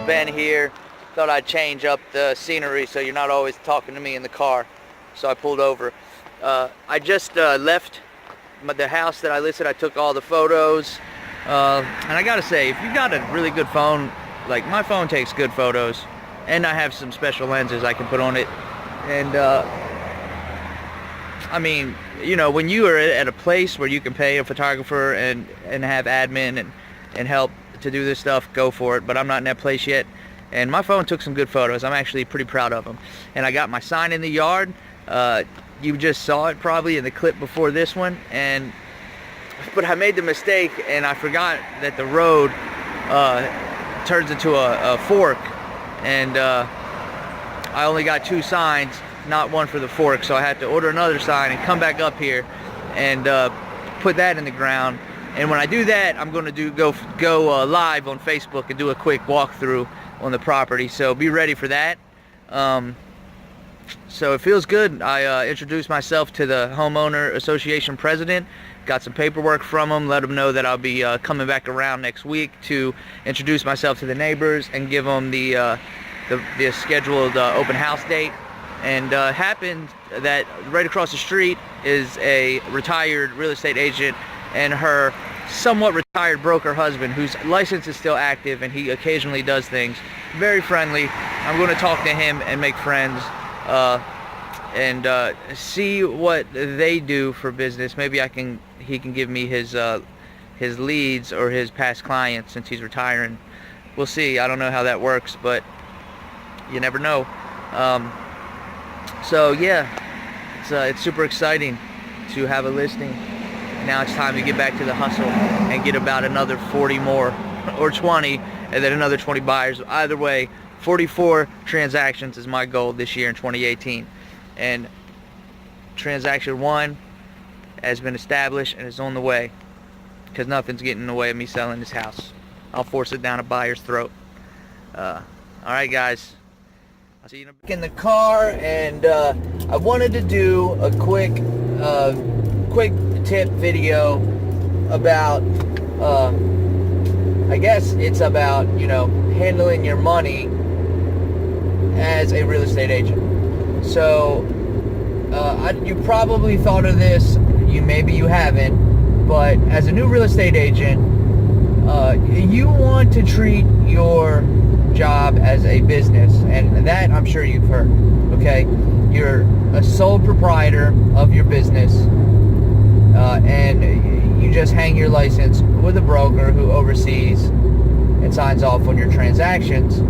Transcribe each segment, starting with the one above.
been here. Thought I'd change up the scenery so you're not always talking to me in the car. So I pulled over. I just left the house that I listed. I took all the photos. And I gotta say, if you got a really good phone, like my phone takes good photos, and I have some special lenses I can put on it. And I mean, you know, when you are at a place where you can pay a photographer and have admin and help to do this stuff, go for it. But I'm not in that place yet. And my phone took some good photos. I'm actually pretty proud of them. And I got my sign in the yard. You just saw it probably in the clip before this one. But I made the mistake and I forgot that the road turns into a fork. And I only got 2 signs, not one for the fork. So I had to order another sign and come back up here and put that in the ground. And when I do that, I'm going to go live on Facebook and do a quick walkthrough on the property. So be ready for that. So it feels good. I introduced myself to the homeowner association president, got some paperwork from him, let him know that I'll be coming back around next week to introduce myself to the neighbors and give them the scheduled open house date. And happened that right across the street is a retired real estate agent and her somewhat retired broker husband, whose license is still active and he occasionally does things. Very friendly. I'm going to talk to him and make friends and see what they do for business. Maybe he can give me his leads or his past clients since he's retiring. We'll see. I don't know how that works, but you never know. So yeah, it's super exciting to have a listing. Now it's time to get back to the hustle and get about another 40 more or 20 and then another 20 buyers. Either way, 44 transactions is my goal this year in 2018. And transaction 1 has been established and is on the way, because nothing's getting in the way of me selling this house. I'll force it down a buyer's throat. Alright guys, I'll see you in the car. And I wanted to do a quick tip video about I guess it's about, you know, handling your money as a real estate agent. So you probably thought of this, maybe you haven't, but as a new real estate agent, you want to treat your job as a business, and that I'm sure you've heard. Okay, you're a sole proprietor of your business, and you just hang your license with a broker who oversees and signs off on your transactions.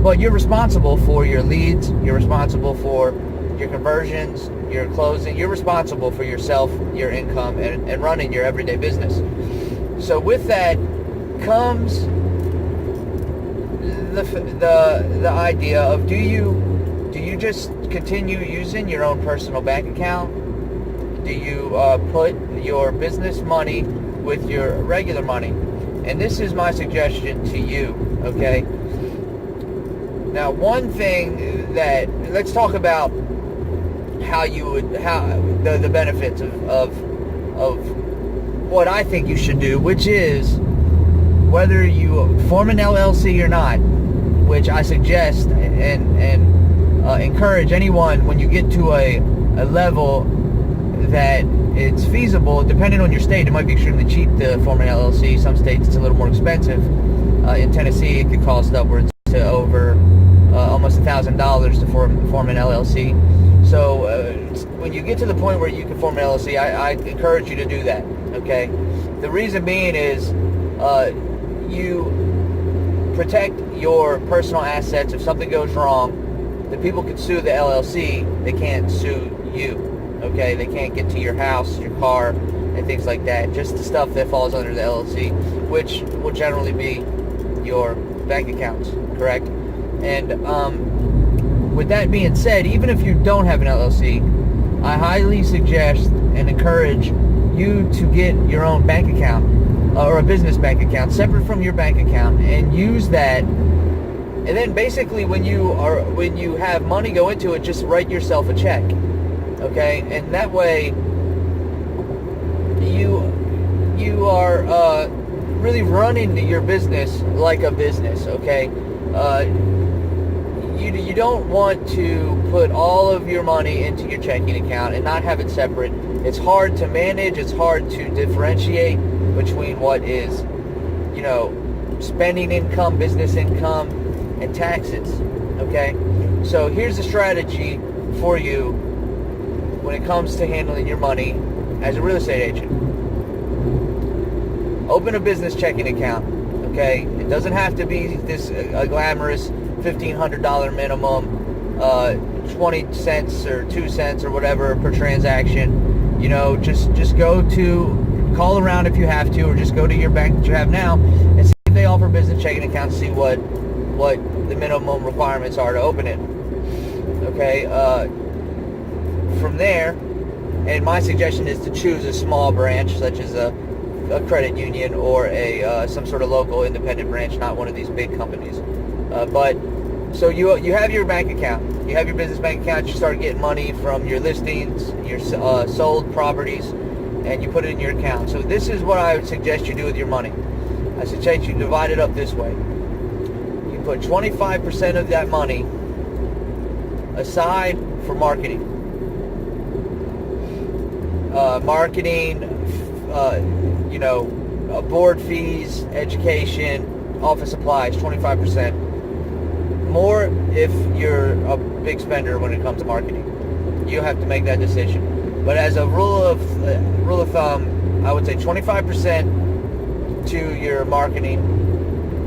But you're responsible for your leads, you're responsible for your conversions, your closing, you're responsible for yourself, your income, and running your everyday business. So with that comes the idea of, do you just continue using your own personal bank account? Do you put your business money with your regular money? And this is my suggestion to you, okay? Now, one thing that, let's talk about how the benefits of what I think you should do, which is whether you form an LLC or not, which I suggest and encourage anyone when you get to a level that it's feasible. Depending on your state, it might be extremely cheap to form an LLC. Some states it's a little more expensive. In Tennessee, it could cost upwards to over almost $1,000 to form an LLC. So when you get to the point where you can form an LLC, I encourage you to do that. Okay, the reason being is you protect your personal assets. If something goes wrong, the people can sue the LLC. They can't sue you. Okay, they can't get to your house, your car, and things like that. Just the stuff that falls under the LLC, which will generally be your bank accounts, correct? And with that being said, even if you don't have an LLC, I highly suggest and encourage you to get your own bank account or a business bank account separate from your bank account, and use that. And then basically when you have money go into it, just write yourself a check. Okay, and that way you are really running your business like a business. Okay, You don't want to put all of your money into your checking account and not have it separate. It's hard to manage. It's hard to differentiate between what is, spending income, business income, and taxes. Okay? So here's a strategy for you when it comes to handling your money as a real estate agent. Open a business checking account. Okay? It doesn't have to be this a glamorous $1,500 minimum, 20 cents or 2 cents or whatever per transaction. Just call around if you have to, or just go to your bank that you have now and see if they offer business checking accounts, see what the minimum requirements are to open it. Okay, from there, and my suggestion is to choose a small branch, such as a credit union or some sort of local independent branch, not one of these big companies. So you have your bank account, you have your business bank account, you start getting money from your listings, your sold properties, and you put it in your account. So this is what I would suggest you do with your money. I suggest you divide it up this way. You put 25% of that money aside for marketing. Board fees, education, office supplies, 25%. More if you're a big spender when it comes to marketing. You have to make that decision. But as a rule of thumb, I would say 25% to your marketing,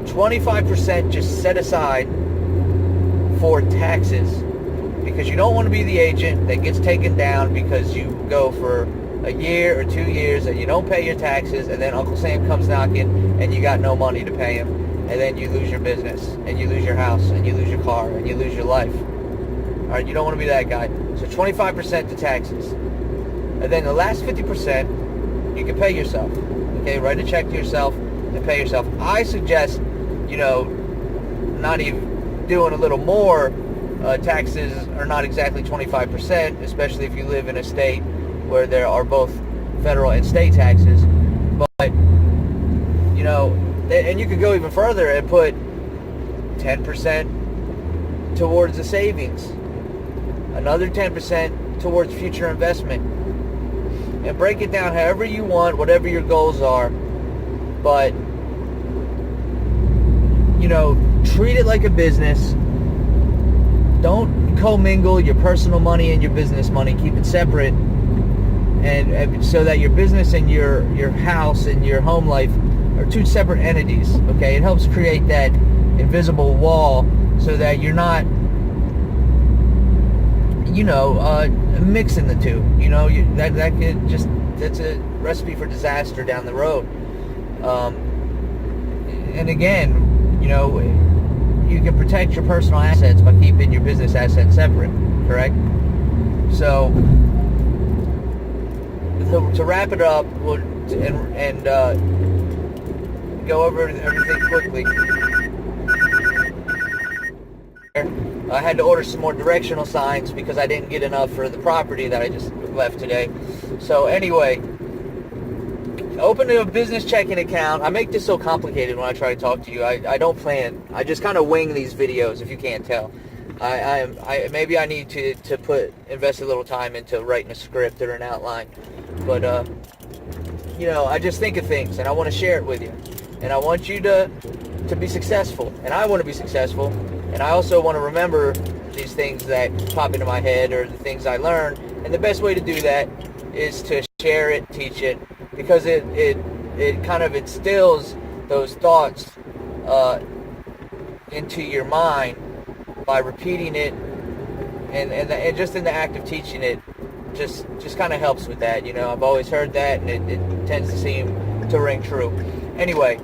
25% just set aside for taxes, because you don't want to be the agent that gets taken down because you go for a year or 2 years and you don't pay your taxes, and then Uncle Sam comes knocking and you got no money to pay him, and then you lose your business, and you lose your house, and you lose your car, and you lose your life. All right, you don't want to be that guy. So 25% to taxes. And then the last 50%, you can pay yourself. Okay, write a check to yourself and pay yourself. I suggest, not even doing a little more. Taxes are not exactly 25%, especially if you live in a state where there are both federal and state taxes. But, and you could go even further and put 10% towards the savings, another 10% towards future investment, and break it down however you want, whatever your goals are. But, treat it like a business. Don't commingle your personal money and your business money. Keep it separate, and so that your business and your house and your home life are two separate entities. Okay, it helps create that invisible wall so that you're not, mixing the two. That could that's a recipe for disaster down the road. And again, you can protect your personal assets by keeping your business assets separate, correct? So, to wrap it up, and go over everything quickly. I had to order some more directional signs because I didn't get enough for the property that I just left today. So anyway, open a business checking account. I make this so complicated when I try to talk to you. I don't plan. I just kind of wing these videos, if you can't tell. Maybe I need to invest a little time into writing a script or an outline. But I just think of things and I want to share it with you. And I want you to be successful. And I want to be successful. And I also want to remember these things that pop into my head or the things I learn. And the best way to do that is to share it, teach it, because it kind of instills those thoughts into your mind by repeating it, and just in the act of teaching it, just kind of helps with that. I've always heard that, and it tends to seem to ring true. Anyway,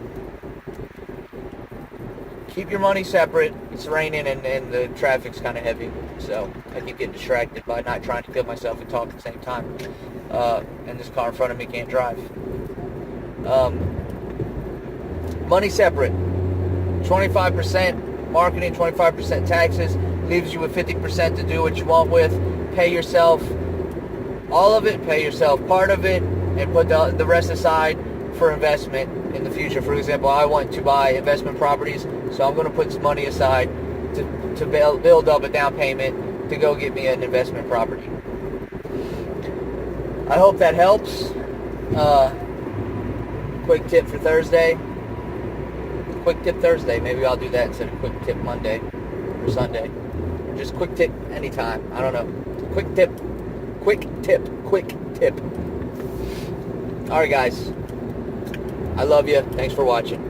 keep your money separate. It's raining and the traffic's kind of heavy, so I keep getting distracted by not trying to kill myself and talk at the same time. And this car in front of me can't drive. Money separate. 25% marketing, 25% taxes. Leaves you with 50% to do what you want with. Pay yourself all of it. Pay yourself part of it. And put the rest aside for investment in the future. For example, I want to buy investment properties, so I'm going to put some money aside to build up a down payment to go get me an investment property. I hope that helps. Quick tip for Thursday. Quick tip Thursday. Maybe I'll do that instead of quick tip Monday or Sunday. Or just quick tip anytime. I don't know. Quick tip. Quick tip. Quick tip. Alright guys. I love you. Thanks for watching.